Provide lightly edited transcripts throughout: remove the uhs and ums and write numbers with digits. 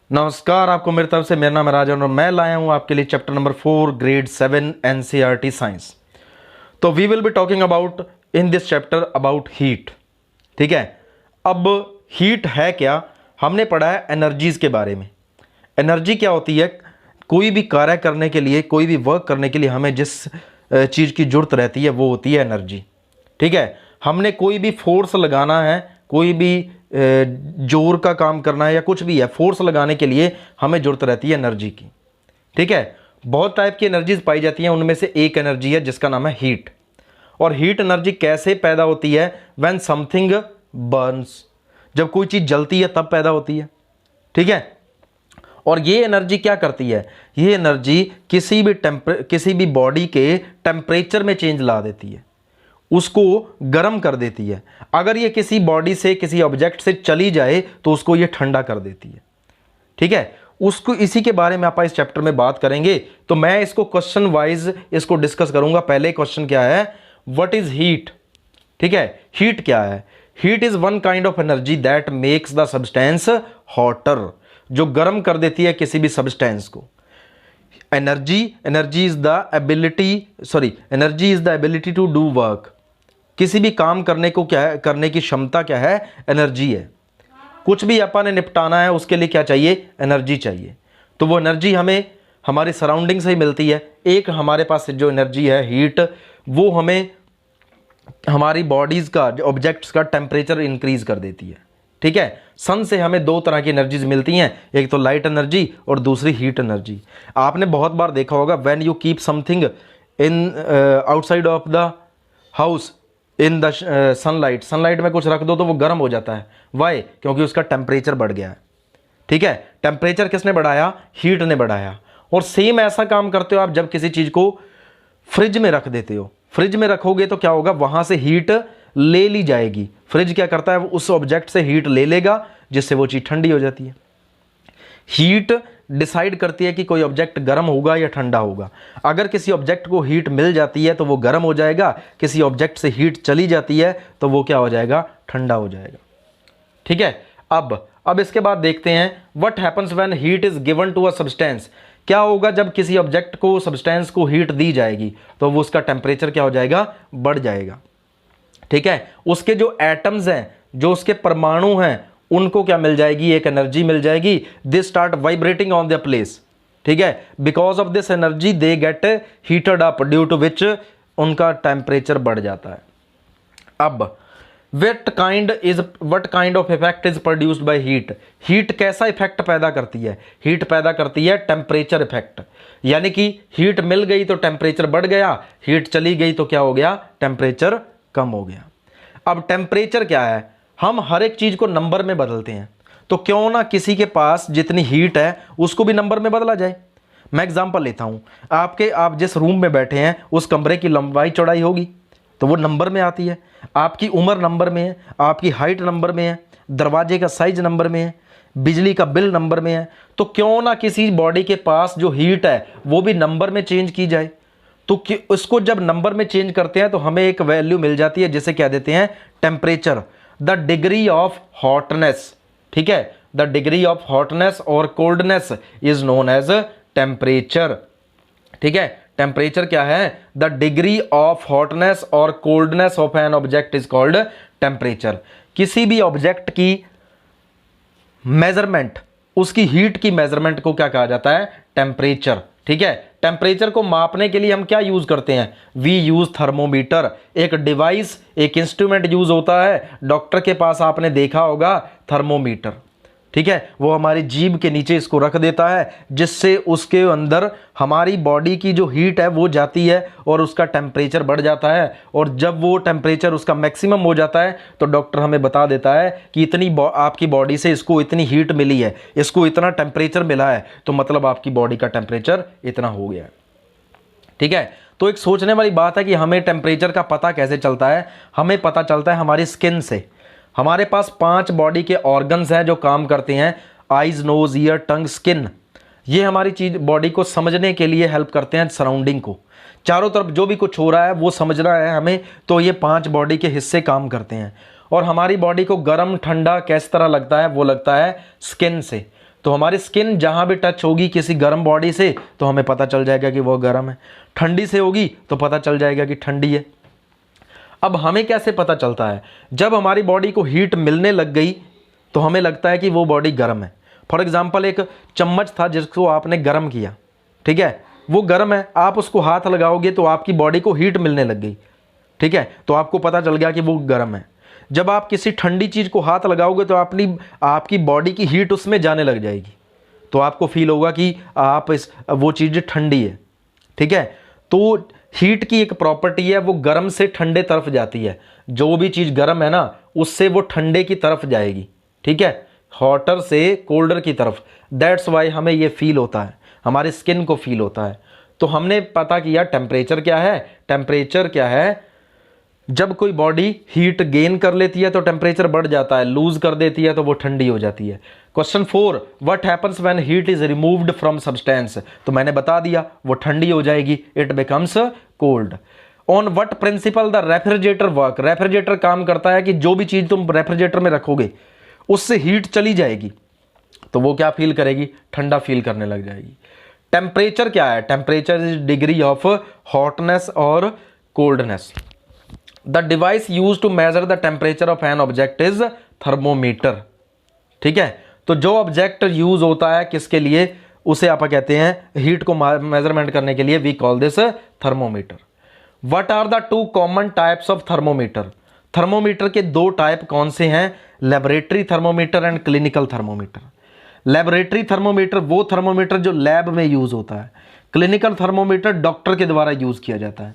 नमस्कार, आपको मेरी तरफ से। मेरा नाम है राजन और मैं लाया हूं आपके लिए chapter number 4 grade 7 NCERT science. तो we will be talking about in this chapter about heat. ठीक है, अब हीट है क्या? हमने पढ़ा है एनर्जीज के बारे में। एनर्जी क्या होती है? कोई भी कार्य करने के लिए, कोई भी वर्क करने के लिए हमें जिस चीज़ की जरूरत रहती है वो होती है एनर्जी। ठीक है, हमने कोई भी फोर्स लगाना है, कोई भी जोर का काम करना है या कुछ भी है, फोर्स लगाने के लिए हमें जरूरत रहती है एनर्जी की। ठीक है, बहुत टाइप की एनर्जीज पाई जाती हैं, उनमें से एक एनर्जी है जिसका नाम है हीट। और हीट एनर्जी कैसे पैदा होती है? व्हेन समथिंग बर्न्स, जब कोई चीज़ जलती है तब पैदा होती है। ठीक है, और ये एनर्जी क्या करती है? ये एनर्जी किसी भी बॉडी के टेम्परेचर में चेंज ला देती है, उसको गर्म कर देती है। अगर ये किसी बॉडी से, किसी ऑब्जेक्ट से चली जाए तो उसको ये ठंडा कर देती है। ठीक है, उसको इसी के बारे में आप इस चैप्टर में बात करेंगे। तो मैं इसको क्वेश्चन वाइज इसको डिस्कस करूंगा। पहले क्वेश्चन क्या है? What is heat? ठीक है, हीट क्या है? Heat is one kind of energy that makes the substance hotter, जो गर्म कर देती है किसी भी सब्सटेंस को। Energy is the ability to do work. किसी भी काम करने को क्या है, करने की क्षमता क्या है? एनर्जी है। कुछ भी अपन ने निपटाना है उसके लिए क्या चाहिए? एनर्जी चाहिए। तो वो एनर्जी हमें हमारी सराउंडिंग से ही मिलती है। एक हमारे पास जो एनर्जी है हीट, वो हमें हमारी बॉडीज का, जो ऑब्जेक्ट्स का टेम्परेचर इंक्रीज कर देती है। ठीक है, सन से हमें दो तरह की एनर्जीज मिलती हैं, एक तो लाइट एनर्जी और दूसरी हीट एनर्जी। आपने बहुत बार देखा होगा, when you keep something in outside of the house in the sunlight में कुछ रख दो तो वो गर्म हो जाता है। वाई? क्योंकि उसका टेम्परेचर बढ़ गया है। ठीक है, टेम्परेचर किसने बढ़ाया? हीट ने बढ़ाया। और सेम ऐसा काम करते हो आप जब किसी चीज़ को फ्रिज में रख देते हो। फ्रिज में रखोगे तो क्या होगा? वहां से हीट ले ली जाएगी। फ्रिज क्या करता है? उस ऑब्जेक्ट से हीट ले लेगा, जिससे वो चीज़ ठंडी हो जाती है। हीट डिसाइड करती है कि कोई ऑब्जेक्ट गर्म होगा या ठंडा होगा। अगर किसी ऑब्जेक्ट को हीट मिल जाती है तो वो गर्म हो जाएगा, किसी ऑब्जेक्ट से हीट चली जाती है तो वो क्या हो जाएगा? ठंडा हो जाएगा। ठीक है, अब इसके बाद देखते हैं what happens when heat is given to a substance. क्या होगा जब किसी ऑब्जेक्ट को, सब्सटेंस को हीट दी जाएगी तो वो उसका टेम्परेचर क्या हो जाएगा? बढ़ जाएगा। ठीक है, उसके जो एटम्स हैं, जो उसके परमाणु हैं, उनको क्या मिल जाएगी? एक एनर्जी मिल जाएगी। They start vibrating on the place. ठीक है, because of this energy they get heated up, due to which उनका टेम्परेचर बढ़ जाता है। अब what kind of effect is produced by heat? Heat कैसा इफेक्ट पैदा करती है? हीट पैदा करती है टेम्परेचर इफेक्ट। यानी कि हीट मिल गई तो टेम्परेचर बढ़ गया, हीट चली गई तो क्या हो गया? टेम्परेचर कम हो गया। अब टेम्परेचर क्या है? हम हर एक चीज को नंबर में बदलते हैं, तो क्यों ना किसी के पास जितनी हीट है उसको भी नंबर में बदला जाए। मैं एग्जांपल लेता हूं, आप जिस रूम में बैठे हैं उस कमरे की लंबाई चौड़ाई होगी तो वो नंबर में आती है। आपकी उम्र नंबर में है, आपकी हाइट नंबर में है, दरवाजे का साइज नंबर में है, बिजली का बिल नंबर में है। तो क्यों ना किसी बॉडी के पास जो हीट है वो भी नंबर में चेंज की जाए। तो उसको जब नंबर में चेंज करते हैं तो हमें एक वैल्यू मिल जाती है जिसे क्या देते हैं? Temperature, the degree of hotness. ठीक है, द डिग्री ऑफ हॉटनेस और coldness is known as temperature. ठीक है, टेम्परेचर क्या है? द डिग्री ऑफ हॉटनेस और coldness of an object is called temperature. किसी भी ऑब्जेक्ट की मेजरमेंट, उसकी हीट की मेजरमेंट को क्या कहा जाता है? टेम्परेचर। ठीक है, टेम्परेचर को मापने के लिए हम क्या यूज करते हैं? We use thermometer. एक डिवाइस, एक इंस्ट्रूमेंट यूज होता है। डॉक्टर के पास आपने देखा होगा थर्मोमीटर। ठीक है, वो हमारी जीभ के नीचे इसको रख देता है, जिससे उसके अंदर हमारी बॉडी की जो हीट है वो जाती है और उसका टेम्परेचर बढ़ जाता है। और जब वो टेम्परेचर उसका मैक्सिमम हो जाता है तो डॉक्टर हमें बता देता है कि इतनी आपकी बॉडी से इसको इतनी हीट मिली है, इसको इतना टेम्परेचर मिला है, तो मतलब आपकी बॉडी का टेम्परेचर इतना हो गया है। ठीक है, तो एक सोचने वाली बात है कि हमें टेम्परेचर का पता कैसे चलता है? हमें पता चलता है हमारी स्किन से। हमारे पास 5 बॉडी के ऑर्गन्स हैं जो काम करते हैं। आइज, नोज, ईयर, टंग, स्किन। ये हमारी चीज बॉडी को समझने के लिए हेल्प करते हैं, सराउंडिंग को, चारों तरफ जो भी कुछ हो रहा है वो समझना है हमें। तो ये 5 बॉडी के हिस्से काम करते हैं। और हमारी बॉडी को गर्म ठंडा किस तरह लगता है? वो लगता है स्किन से। तो हमारी स्किन जहाँ भी टच होगी किसी गर्म बॉडी से तो हमें पता चल जाएगा कि वो गर्म है, ठंडी से होगी तो पता चल जाएगा कि ठंडी है। अब हमें कैसे पता चलता है? जब हमारी बॉडी को हीट मिलने लग गई तो हमें लगता है कि वो बॉडी गर्म है। फॉर एग्जाम्पल, एक चम्मच था जिसको आपने गर्म किया, ठीक है, वो गर्म है, आप उसको हाथ लगाओगे तो आपकी बॉडी को हीट मिलने लग गई, ठीक है, तो आपको पता चल गया कि वो गर्म है। जब आप किसी ठंडी चीज़ को हाथ लगाओगे तो आपकी बॉडी की हीट उसमें जाने लग जाएगी, तो आपको फील होगा कि वो चीज़ ठंडी है, ठीक है। तो हीट की एक प्रॉपर्टी है, वो गर्म से ठंडे तरफ जाती है। जो भी चीज़ गर्म है ना, उससे वो ठंडे की तरफ जाएगी, ठीक है, हॉटर से कोल्डर की तरफ। दैट्स वाई हमें ये फील होता है, हमारी स्किन को फील होता है। तो हमने पता किया टेम्परेचर क्या है। टेम्परेचर क्या है? जब कोई बॉडी हीट गेन कर लेती है तो टेम्परेचर बढ़ जाता है, लूज कर देती है तो वो ठंडी हो जाती है। Question 4, what happens when heat is removed from substance? तो मैंने बता दिया, वो ठंडी हो जाएगी, it becomes cold. On what principle the refrigerator work? Refrigerator काम करता है कि जो भी चीज़ तुम रेफ्रिजरेटर में रखोगे उससे हीट चली जाएगी तो वो क्या फील करेगी? ठंडा फील करने लग जाएगी। टेम्परेचर क्या है? Temperature is degree of hotness और coldness. The device use to measure the temperature of an object is thermometer, ठीक है। तो जो ऑब्जेक्ट यूज होता है किसके लिए, उसे आप कहते हैं हीट को मेजरमेंट करने के लिए, we call this thermometer. What are the two common types of thermometer? Thermometer के दो टाइप कौन से हैं? Laboratory thermometer and clinical thermometer. Laboratory thermometer वो थर्मोमीटर जो लैब में यूज होता है, क्लिनिकल थर्मोमीटर डॉक्टर के द्वारा यूज किया जाता है।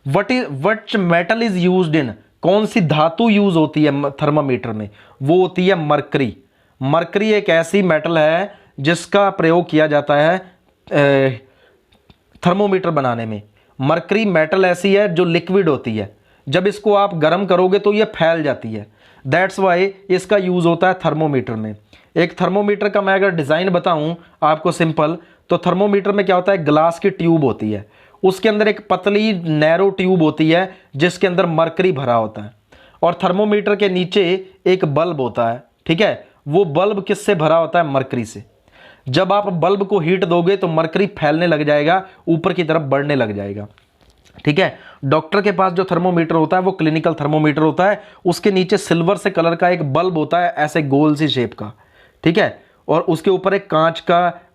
What metal is used in? कौन सी धातु यूज होती है थर्मोमीटर में? वो होती है मरकरी। मरकरी एक ऐसी मेटल है जिसका प्रयोग किया जाता है थर्मोमीटर बनाने में। मरकरी मेटल ऐसी है जो लिक्विड होती है, जब इसको आप गर्म करोगे तो ये फैल जाती है। दैट्स वाई इसका यूज होता है थर्मोमीटर में। एक थर्मोमीटर का मैं अगर डिज़ाइन बताऊं आपको सिंपल, तो थर्मोमीटर में क्या होता है, ग्लास की ट्यूब होती है, उसके अंदर एक पतली नैरो ट्यूब होती है जिसके अंदर मरकरी भरा होता है, और थर्मोमीटर के नीचे एक बल्ब होता है, ठीक है। वो बल्ब किससे भरा होता है? मरकरी से। जब आप बल्ब को हीट दोगे तो मरकरी फैलने लग जाएगा, ऊपर की तरफ बढ़ने लग जाएगा, ठीक है। डॉक्टर के पास जो थर्मोमीटर होता है वो क्लिनिकल थर्मोमीटर होता है, उसके नीचे सिल्वर से कलर का एक बल्ब होता है, ऐसे गोल सी शेप का, ठीक है, और उसके ऊपर एक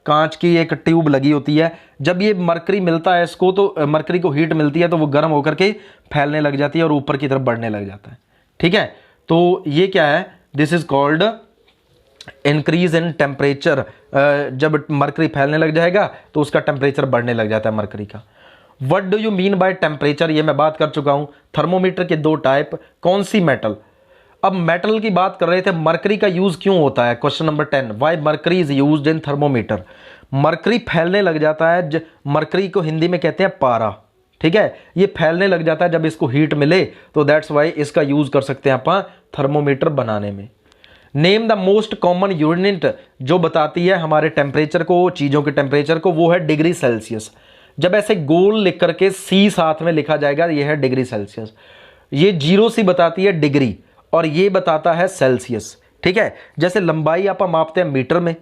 कांच की एक ट्यूब लगी होती है। जब ये मरकरी मिलता है इसको, तो मरकरी को हीट मिलती है तो वो गर्म होकर के फैलने लग जाती है और ऊपर की तरफ बढ़ने लग जाता है, ठीक है। तो ये क्या है? This is called increase in temperature. जब मरकरी फैलने लग जाएगा तो उसका टेम्परेचर बढ़ने लग जाता है मरकरी का। What do you mean by temperature? ये मैं बात कर चुका हूं। थर्मोमीटर के दो टाइप, कौन सी मेटल? अब मेटल की बात कर रहे थे, मरकरी का यूज क्यों होता है? Question number 10, why mercury is used in thermometer? Mercury फैलने लग जाता है, मरकरी को हिंदी में कहते हैं पारा, ठीक है। ये फैलने लग जाता है जब इसको हीट मिले, तो दैट्स वाई इसका यूज कर सकते हैं आप थर्मोमीटर बनाने में। Name the most common unit जो बताती है हमारे टेम्परेचर को, चीज़ों के टेम्परेचर को, वो है डिग्री सेल्सियस। जब ऐसे गोल लिख करके सी साथ में लिखा जाएगा, ये है डिग्री सेल्सियस। ये 0 सी बताती है डिग्री और ये बताता है सेल्सियस, ठीक है। जैसे लंबाई आप मापते हैं मीटर में,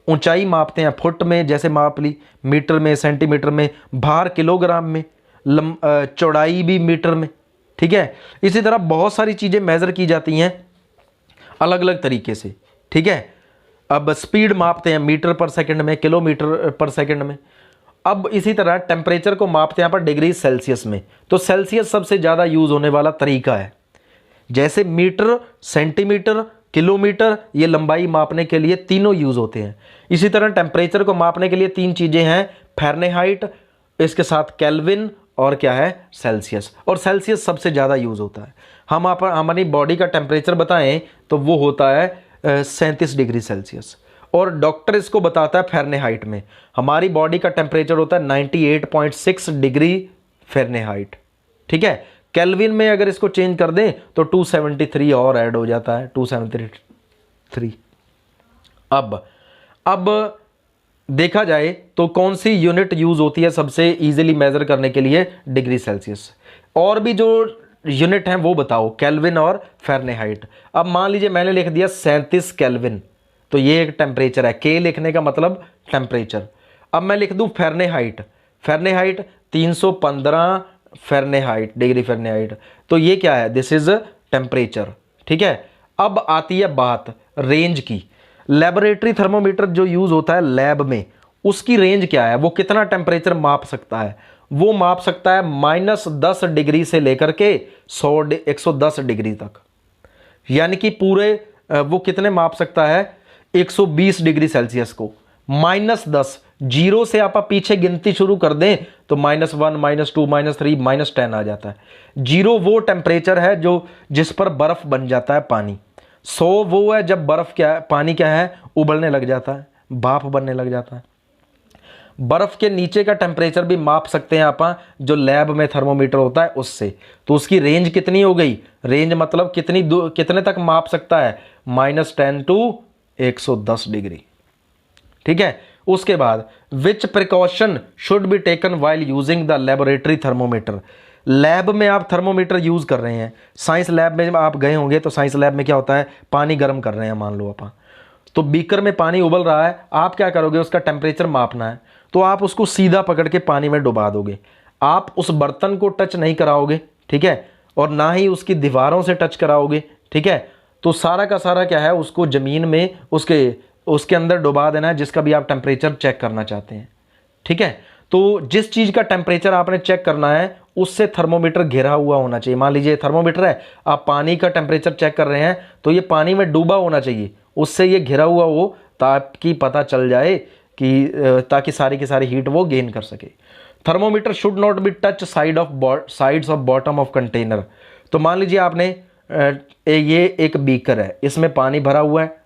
ऊंचाई मापते हैं फुट में, जैसे माप ली, मीटर में, सेंटीमीटर में, भार किलोग्राम में, चौड़ाई भी मीटर में, ठीक है। इसी तरह बहुत सारी चीज़ें मेज़र की जाती हैं अलग अलग तरीके से, ठीक है। अब स्पीड मापते हैं मीटर पर सेकंड में, किलोमीटर पर सेकंड में। अब इसी तरह टेम्परेचर को मापते हैं यहाँ पर डिग्री सेल्सियस में, तो सेल्सियस सबसे ज़्यादा यूज़ होने वाला तरीका है। जैसे मीटर, सेंटीमीटर, किलोमीटर, ये लंबाई मापने के लिए तीनों यूज़ होते हैं। इसी तरह टेम्परेचर को मापने के लिए 3 चीज़ें हैं, फ़ारेनहाइट, इसके साथ केल्विन और क्या है, सेल्सियस। और सेल्सियस सबसे ज़्यादा यूज़ होता है। हम हमारी बॉडी का टेम्परेचर बताएं तो वो होता है 37 डिग्री सेल्सियस, और डॉक्टर इसको बताता है फ़ारेनहाइट में। हमारी बॉडी का टेम्परेचर होता है 98.6 डिग्री फ़ारेनहाइट, ठीक है। केल्विन में अगर इसको चेंज कर दें तो 273 और ऐड हो जाता है, 273। अब देखा जाए तो कौन सी यूनिट यूज़ होती है सबसे इजीली मेज़र करने के लिए? Degree Celsius. और भी जो यूनिट हैं वो बताओ, केल्विन और फ़ारेनहाइट। अब मान लीजिए मैंने लिख दिया 37 केल्विन, तो ये एक टेम्परेचर है। के लिखने का मतलब टेम्परेचर। अब मैं लिख दूं Fahrenheit. Fahrenheit 315 Fahrenheit, degree Fahrenheit. तो ये क्या है? This is temperature. ठीक है। अब आती है बात रेंज की। लेबोरेटरी थर्मोमीटर जो यूज होता है लैब में, उसकी रेंज क्या है? वो कितना टेम्परेचर माप सकता है? वो माप सकता है -10 डिग्री से लेकर के 110 डिग्री तक। यानी कि पूरे वो कितने माप सकता है? 120 डिग्री सेल्सियस को। -10, जीरो से आप पीछे गिनती शुरू कर दें तो -1, -2, -3, -10 आ जाता है। जीरो वो टेम्परेचर है जो जिस पर बर्फ बन जाता है पानी। 100 वो है जब बर्फ क्या है, पानी क्या है, उबलने लग जाता है, भाप बनने लग जाता है। बर्फ के नीचे का टेम्परेचर भी माप सकते हैं आप, जो लैब में थर्मोमीटर होता है उससे। तो उसकी रेंज कितनी हो गई? रेंज मतलब कितने तक माप सकता है? -10 टू 110 डिग्री। ठीक है। उसके बाद which precaution should be taken while using the laboratory thermometer. Lab में आप थर्मोमीटर यूज कर रहे हैं, साइंस लैब में आप गए होंगे तो साइंस लैब में क्या होता है? पानी गर्म कर रहे हैं मान लो आप, तो बीकर में पानी उबल रहा है, आप क्या करोगे? उसका टेम्परेचर मापना है तो आप उसको सीधा पकड़ के पानी में डुबा दोगे। आप उस बर्तन को टच नहीं कराओगे, ठीक है, और ना ही उसकी दीवारों से टच कराओगे। ठीक है। तो सारा का सारा क्या है, उसको जमीन में उसके अंदर डुबा देना है, जिसका भी आप टेम्परेचर चेक करना चाहते हैं। ठीक है। तो जिस चीज का टेम्परेचर आपने चेक करना है उससे थर्मोमीटर घिरा हुआ होना चाहिए। मान लीजिए थर्मोमीटर है, आप पानी का टेम्परेचर चेक कर रहे हैं तो ये पानी में डूबा होना चाहिए, उससे ये घिरा हुआ हो ताकि पता चल जाए कि ताकि सारी की सारी हीट वो गेन कर सके। Thermometer should not be touch sides of bottom of container. तो मान लीजिए आपने ये एक बीकर है, इसमें पानी भरा हुआ है,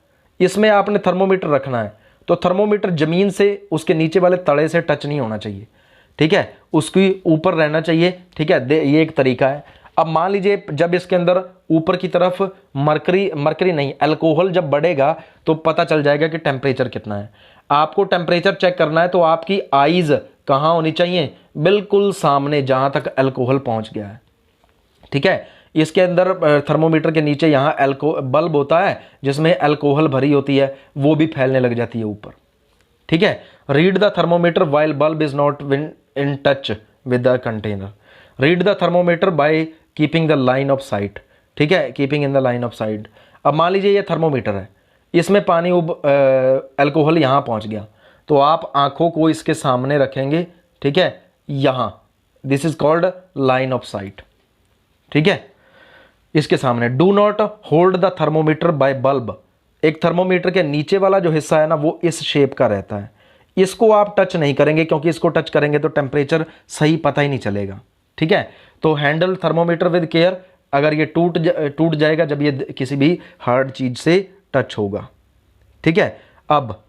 इसमें आपने थर्मोमीटर रखना है तो थर्मोमीटर जमीन से उसके नीचे वाले तड़े से टच नहीं होना चाहिए। ठीक है। उसकी ऊपर रहना चाहिए। ठीक है। ये एक तरीका है। अब मान लीजिए जब इसके अंदर ऊपर की तरफ मरकरी नहीं, अल्कोहल जब बढ़ेगा तो पता चल जाएगा कि टेम्परेचर कितना है। आपको टेम्परेचर चेक करना है तो आपकी आईज कहाँ होनी चाहिए? बिल्कुल सामने, जहां तक अल्कोहल पहुंच गया है। ठीक है। इसके अंदर थर्मोमीटर के नीचे यहाँ बल्ब होता है जिसमें अल्कोहल भरी होती है, वो भी फैलने लग जाती है ऊपर। ठीक है। Read the thermometer while bulb is not in touch with the container. Read the thermometer by keeping the line of sight. ठीक है। Keeping in the line of site. अब मान लीजिए ये थर्मोमीटर है, इसमें पानी अल्कोहल यहाँ पहुँच गया तो आप आंखों को इसके सामने रखेंगे। ठीक है। यहाँ this is called line of sight. ठीक है। इसके सामने do not hold the thermometer by bulb. एक थर्मोमीटर के नीचे वाला जो हिस्सा है ना वो इस शेप का रहता है, इसको आप टच नहीं करेंगे क्योंकि इसको टच करेंगे तो टेम्परेचर सही पता ही नहीं चलेगा। ठीक है। तो हैंडल थर्मोमीटर विद केयर। अगर ये टूट जाएगा जब ये किसी भी हार्ड चीज से टच होगा। ठीक है। अब